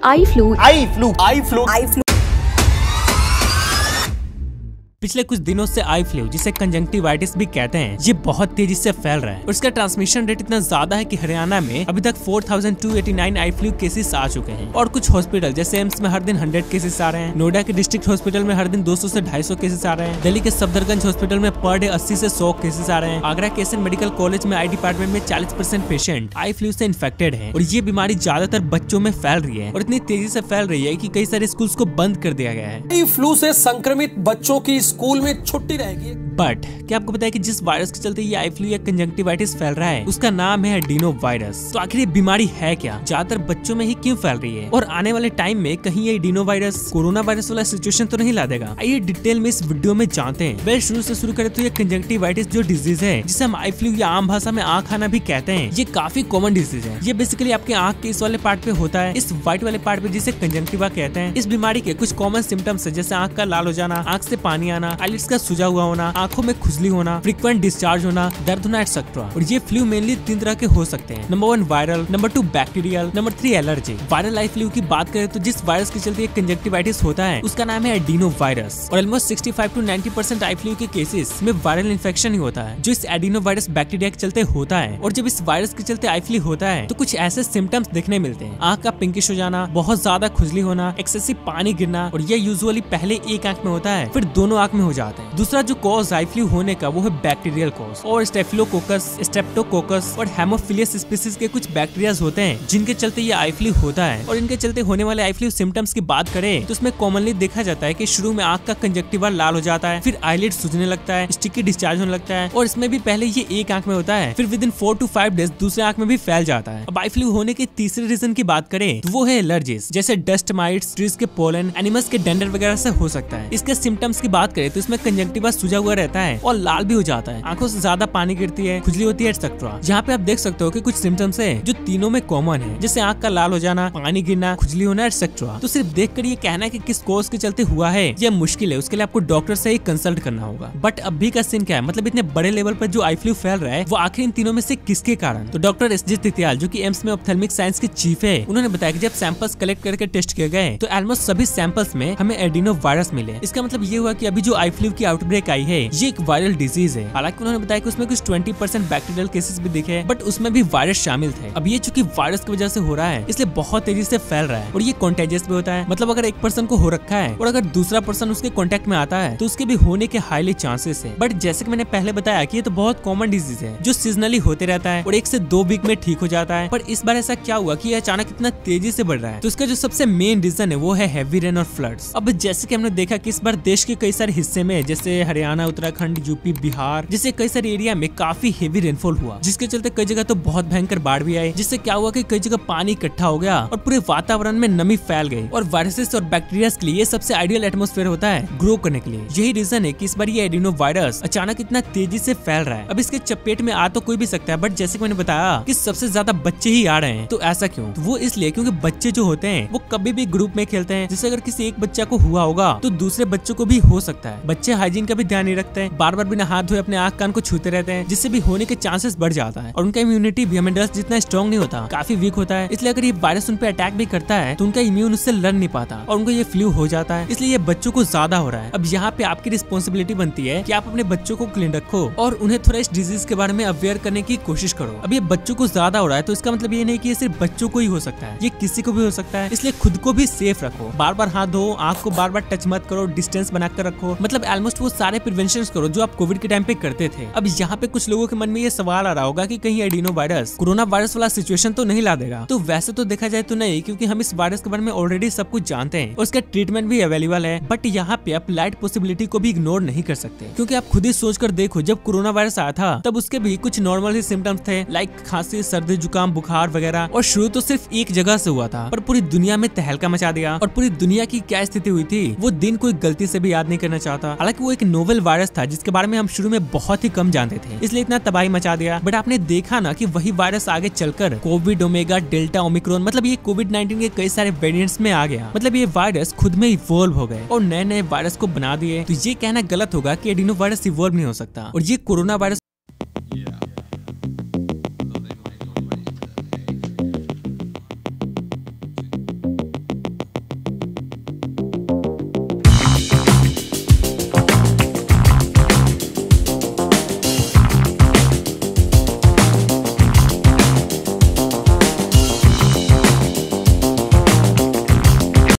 Eye flu. पिछले कुछ दिनों से आई फ्लू, जिसे कंजंक्टिवाइटिस भी कहते हैं, ये बहुत तेजी से फैल रहा है और इसका ट्रांसमिशन रेट इतना ज्यादा है कि हरियाणा में अभी तक 4289 आई फ्लू केसेस आ चुके हैं। और कुछ हॉस्पिटल जैसे एम्स में हर दिन 100 केसेस आ रहे हैं, नोएडा के डिस्ट्रिक्ट हॉस्पिटल में हर दिन 200 से 250 केसेस आ रहे हैं, दिल्ली के सफदरगंज हॉस्पिटल में पर डे 80 से 100 केसेस आ रहे हैं, आगरा के एसएन मेडिकल कॉलेज में आई डिपार्टमेंट में 40% पेशेंट आई फ्लू से इन्फेक्टेड है। और ये बीमारी ज्यादातर बच्चों में फैल रही है और इतनी तेजी से फैल रही है कि कई सारे स्कूल को बंद कर दिया गया है। आई फ्लू से संक्रमित बच्चों की स्कूल में छुट्टी रहेगी। बट क्या आपको पता है कि जिस वायरस के चलते ये आई फ्लू या कंजंक्टिवाइटिस फैल रहा है, उसका नाम है एडिनो वायरस। तो आखिर ये बीमारी है क्या, ज्यादातर बच्चों में ही क्यों फैल रही है और आने वाले टाइम में कहीं ये एडिनो वायरस कोरोना वायरस वाला सिचुएशन तो नहीं ला देगा? आइए डिटेल में इस वीडियो में जानते हैं। वह शुरू से शुरू करें तो ये कंजंक्टिवाइटिस जो डिजीज है, जिसे हम आई फ्लू या आम भाषा में आँख आना भी कहते हैं, ये काफी कॉमन डिजीज है। ये बेसिकली आपके आँख के इस वाले पार्ट पे होता है, इस व्हाइट वाले पार्ट पे, जिसे कंजंक्टिवा कहते हैं। इस बीमारी के कुछ कॉमन सिम्टम्स है, जैसे आँख का लाल हो जाना, आँख से पानी आना, आईलिड्स का सूजा हुआ होना, आंखों में खुजली होना, फ्रीक्वेंट डिस्चार्ज होना, दर्द होना एटसेट्रा। और ये फ्लू मेनली 3 तरह के हो सकते हैं। Number 1 viral, number 2 bacterial, number 3 allergy. Viral eye flu की बात करें तो जिस वायरस के चलते कंजंक्टिवाइटिस होता है, उसका नाम है एडिनो वायरस। और ऑलमोस्ट 65 to 90% आई फ्लू के केसेस में वायरल इन्फेक्शन ही होता है, जो इस एडिनो वायरस बैक्टीरिया के चलते होता है। और जब इस वायरस के चलते आई फ्लू होता है तो कुछ ऐसे सिम्टम्स दिखने मिलते हैं। आंख का पिंकिश हो जाना, बहुत ज्यादा खुजली होना, एक्सेसिव पानी गिरना, और ये यूजुअली पहले एक आंख में होता है, फिर दोनों आंख में हो जाते हैं। दूसरा जो कॉज आई फ्लू होने का वो है बैक्टीरियल कॉज। और स्टेफिलोकोकस, स्ट्रेप्टोकोकस और हेमोफिलियस स्पीसीज के कुछ बैक्टीरियाज होते हैं, जिनके चलते ये आई फ्लू होता है। और इनके चलते होने वाले आई फ्लू सिम्टम्स की बात करें तो उसमें कॉमनली देखा जाता है कि शुरू में आंख का कंजक्टिवा लाल हो जाता है, फिर आईलिड सूजने लगता है, स्टिकी डिस्चार्ज होने लगता है, और इसमें भी पहले ये एक आंख में होता है, फिर विद इन 4 to 5 डेज दूसरे आंख में भी फैल जाता है। अब आई फ्लू होने के तीसरे रीजन की बात करें तो वो है एलर्जीज, जैसे डस्ट माइट्स, ट्रीज के पोलन, एनिमल्स के डेंडर वगैरह से हो सकता है। इसके सिम्टम्स की बात करें तो इसमें कंजक्टिवा सूजा हुआ रहता है और लाल भी हो जाता है, आंखों से ज्यादा पानी गिरती है, खुजली होती है एटसेट्रा। यहाँ पे आप देख सकते हो कि कुछ सिम्टम्स है जो तीनों में कॉमन है, जैसे आंख का लाल हो जाना, पानी गिरना, खुजली होना एटसेट्रा। तो सिर्फ देखकर ये कहना कि किस कोज के चलते हुआ है ये मुश्किल है, उसके लिए आपको डॉक्टर से ही कंसल्ट करना होगा। बट अभी का सीन क्या है, मतलब इतने बड़े लेवल पर जो आई फ्लू फैल रहा है वो आखिर इन तीनों में से किसके कारण? तो डॉक्टर एसजे तिथियाल, जो कि एम्स में ऑप्थेल्मिक साइंस के चीफ है, उन्होंने बताया कि जब सैंपल्स कलेक्ट करके टेस्ट किए गए तो ऑलमोस्ट सभी सैंपल्स में हमें एडिनो वायरस मिले। इसका मतलब ये हुआ कि अभी जो आई फ्लू की आउटब्रेक आई है ये एक वायरल डिजीज है। हालांकि उन्होंने बताया कि उसमें कुछ 20% बैक्टीरियल केसेस भी दिखे, बट उसमें भी वायरस शामिल थे। अब ये चूंकि वायरस की वजह से हो रहा है, इसलिए बहुत तेजी से फैल रहा है और ये कॉन्टेजियस भी होता है। मतलब अगर एक पर्सन को हो रखा है और अगर दूसरा पर्सन उसके कॉन्टेक्ट में आता है तो उसके भी होने के हाईली चांसेस है। बट जैसे कि मैंने पहले बताया कि ये तो बहुत कॉमन डिजीज है जो सीजनली होते रहता है और 1 से 2 वीक में ठीक हो जाता है। पर इस बार ऐसा क्या हुआ कि ये अचानक इतना तेजी से बढ़ रहा है? तो इसका जो सबसे मेन रीजन है वो है हैवी रेन और फ्लड्स। अब जैसे कि हमने देखा कि इस बार देश के कई सारे हिस्से में, जैसे हरियाणा, उत्तराखंड, यूपी, बिहार जैसे कई सारे एरिया में काफी हेवी रेनफॉल हुआ, जिसके चलते कई जगह तो बहुत भयंकर बाढ़ भी आई, जिससे क्या हुआ कि कई जगह पानी इकट्ठा हो गया और पूरे वातावरण में नमी फैल गई। और वायरसेस और बैक्टीरिया के लिए सबसे आइडियल एटमॉस्फेयर होता है ग्रो करने के लिए। यही रीजन है कि इस बार ये एडिनो वायरस अचानक इतना तेजी से फैल रहा है। अब इसके चपेट में आ तो कोई भी सकता है, बट जैसे कि मैंने बताया कि सबसे ज्यादा बच्चे ही आ रहे हैं। तो ऐसा क्यों? तो वो इसलिए क्योंकि बच्चे जो होते हैं वो कभी भी ग्रुप में खेलते हैं, जैसे अगर किसी एक बच्चा को हुआ होगा तो दूसरे बच्चों को भी हो सकता है। बच्चे हाइजीन का भी ध्यान नहीं रखते हैं, बार बार बिना हाथ धोए अपने आंख कान को छूते रहते हैं, जिससे भी होने के चांसेस बढ़ जाता है। और उनका इम्यूनिटी भी हमें डस्ट जितना स्ट्रॉन्ग नहीं होता, काफी वीक होता है। इसलिए अगर ये वायरस उन पे अटैक भी करता है तो उनका इम्यून उससे लड़ नहीं पाता और उनको ये फ्लू हो जाता है। इसलिए ये बच्चों को ज्यादा हो रहा है। अब यहाँ पे आपकी रिस्पॉन्सिबिलिटी बनती है कि आप अपने बच्चों को क्लीन रखो और उन्हें थोड़ा इस डिजीज के बारे में अवेयर करने की कोशिश करो। अब ये बच्चों को ज्यादा हो रहा है तो इसका मतलब ये नहीं कि ये सिर्फ बच्चों को ही हो सकता है, ये किसी को भी हो सकता है। इसलिए खुद को भी सेफ रखो, बार बार हाथ धो, आंख को बार बार टच मत करो, डिस्टेंस बनाकर रखो। मतलब ऑलमोस्ट वो सारे प्रिवेंशन करो जो आप कोविड के टाइम पे करते थे। अब यहाँ पे कुछ लोगों के मन में ये सवाल आ रहा होगा कि कहीं एडिनो वायरस कोरोना वायरस वाला सिचुएशन तो नहीं ला देगा? तो वैसे तो देखा जाए तो नहीं, क्योंकि हम इस वायरस के बारे में ऑलरेडी सब कुछ जानते हैं और उसका ट्रीटमेंट भी अवेलेबल है। बट यहाँ पे आप लाइट पॉसिबिलिटी को भी इग्नोर नहीं कर सकते, क्योंकि आप खुद ही सोच कर देखो, जब कोरोना वायरस आया था तब उसके भी कुछ नॉर्मल ही सिम्टम्स थे, लाइक खांसी, सर्दी, जुकाम, बुखार वगैरह। और शुरू तो सिर्फ एक जगह से हुआ था, पर पूरी दुनिया में तहलका मचा दिया। और पूरी दुनिया की क्या स्थिति हुई थी वो दिन कोई गलती से भी याद नहीं करना चाहता। हालांकि वो एक नोवेल वायरस था जिसके बारे में हम शुरू में बहुत ही कम जानते थे, इसलिए इतना तबाही मचा दिया। बट आपने देखा ना कि वही वायरस आगे चलकर कोविड, ओमेगा, डेल्टा, ओमिक्रॉन, मतलब ये कोविड-19 के कई सारे वेरिएंट्स में आ गया। मतलब ये वायरस खुद में इवॉल्व हो गए और नए नए वायरस को बना दिए। तो ये कहना गलत होगा कि एडिनो वायरस इवॉल्व नहीं हो सकता और ये कोरोना वायरस